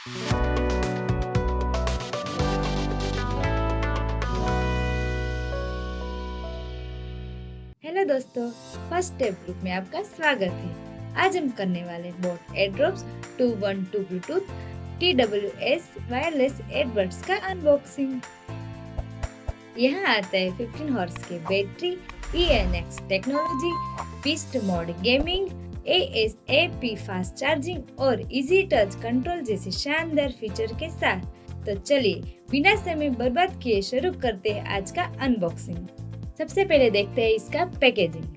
Hello दोस्तों, first step group में आपका स्वागत है। आज हम करने वाले boAt airdrops 212 bluetooth TWS wireless earbuds का अनबॉक्सिंग। यहाँ आता है 15 हॉर्स के battery, ENX technology, beast mode gaming, ASAP fast charging और इजी टच कंट्रोल जैसे शानदार फीचर के साथ। तो चलिए बिना समय बर्बाद किए शुरू करते हैं आज का अनबॉक्सिंग। सबसे पहले देखते हैं इसका पैकेजिंग।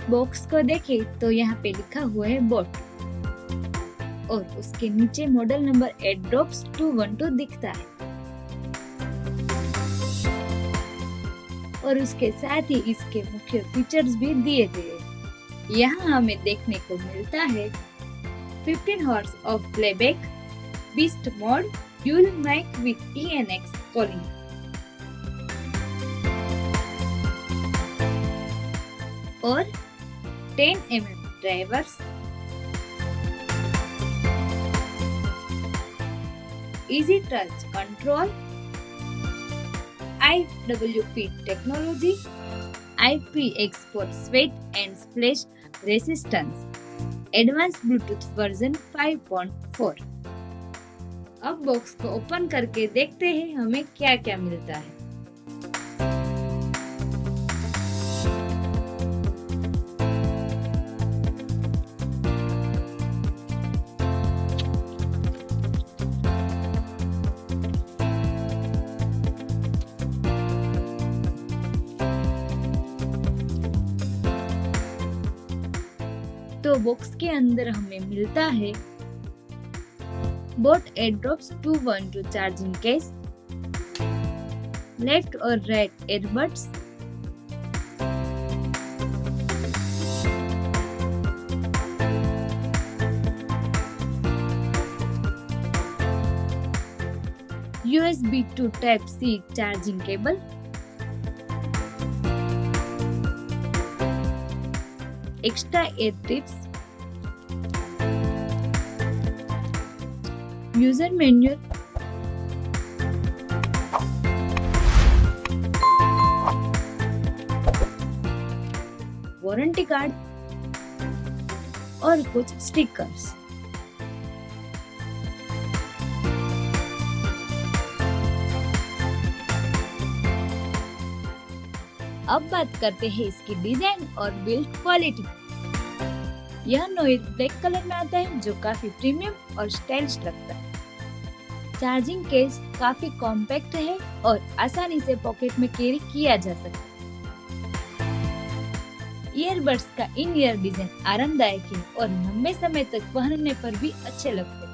बॉक्स को देखें तो यहाँ पे लिखा हुआ है बोट और उसके नीचे मॉडल नंबर एयरड्रॉप्स 212 दिखता है और उसके साथ ही इसके मुख्य फीचर्स भी दिए गए हैं। यहाँ हमें देखने को मिलता है 15 hours of playback, beast mode, dual mic with ENX calling और 10 mm drivers, easy touch control, IWP technology, IPX4 sweat and splash resistance, advanced Bluetooth version 5.4। अब बॉक्स को ओपन करके देखते हैं हमें क्या क्या मिलता है। तो बॉक्स के अंदर हमें मिलता है boAt airdrops 212 charging case, left और right earbuds, USB to Type-C charging cable, extra air tips, user manual, warranty card और कुछ स्टिकर्स। अब बात करते हैं इसकी डिजाइन और बिल्ड क्वालिटी। यह नोइर ब्लैक कलर में आता है जो काफी प्रीमियम और स्टाइलिश लगता है। चार्जिंग केस काफी कॉम्पैक्ट है और आसानी से पॉकेट में कैरी किया जा सकता है। ईयरबड्स का इन ईयर डिजाइन आरामदायक है और लंबे समय तक पहनने पर भी अच्छे लगते हैं।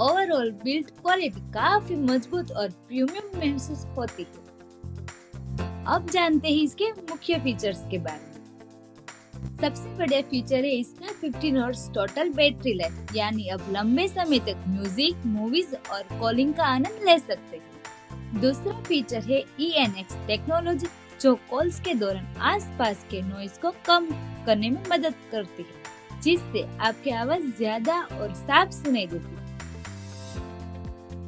ओवरऑल बिल्ड क्वालिटी काफी मजबूत और प्रीमियम महसूस होती है। अब जानते हैं इसके मुख्य फीचर्स के बारे में। सबसे बड़ा फीचर है इसका 15 हॉर्स टोटल बैटरी लाइफ, यानी अब लंबे समय तक म्यूजिक, मूवीज और कॉलिंग का आनंद ले सकते हैं। दूसरा फीचर है ENX टेक्नोलॉजी, जो कॉल्स के दौरान आसपास के नॉइज को कम करने में मदद करती है, जिससे आपकी आवाज ज्यादा और साफ सुनाई देती है।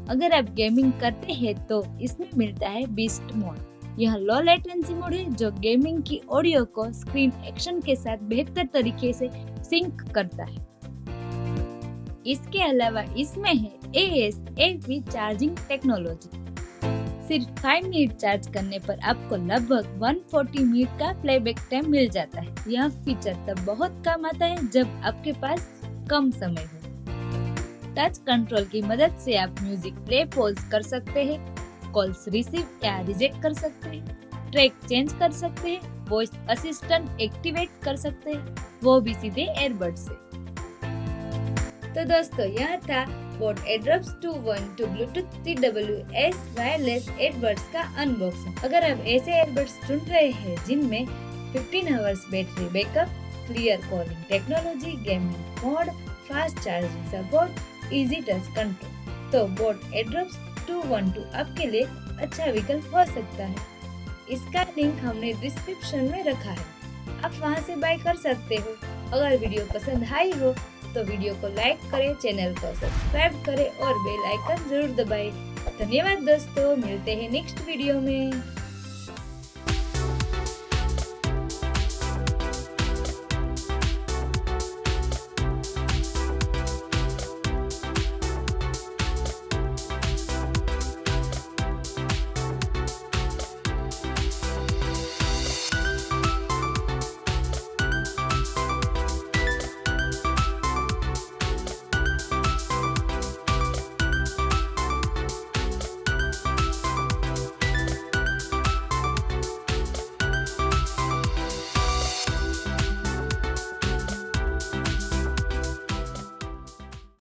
अगर आप गेमिंग करते हैं तो इसमें मिलता है बीस्ट मोड। यह लो लेटेंसी मोड है जो गेमिंग की ऑडियो को स्क्रीन एक्शन के साथ बेहतर तरीके से सिंक करता है। इसके अलावा इसमें है ASAP चार्जिंग टेक्नोलॉजी। सिर्फ 5 मिनट चार्ज करने पर आपको लगभग 140 मिनट का प्लेबैक टाइम मिल जाता है। यह फीचर तब बहुत काम आता है जब आपके पास कम समय हो। टच कंट्रोल की मदद से आप म्यूजिक प्ले पॉज कर सकते हैं, कॉल्स रिसीव या रिजेक्ट कर सकते हैं, ट्रैक चेंज कर सकते हैं, वॉइस असिस्टेंट एक्टिवेट कर सकते हैं, वो भी सीधे एयरबड से। तो दोस्तों, यह था boAt Airdopes 212 bluetooth TWS wireless earbuds का अनबॉक्सिंग। अगर आप ऐसे एयरबड्स चुन रहे हैं जिनमें 15 hours battery backup, clear calling technology, gaming mode, fast charging support, easy touch control, तो बोट एड्रॉप्स 212 आपके लिए अच्छा विकल्प हो सकता है। इसका लिंक हमने डिस्क्रिप्शन में रखा है, आप वहां से बाय कर सकते हो। अगर वीडियो पसंद आई हो तो वीडियो को लाइक करें, चैनल को सब्सक्राइब करें और बेल आइकन जरूर दबाएं। धन्यवाद दोस्तों, मिलते हैं नेक्स्ट वीडियो में।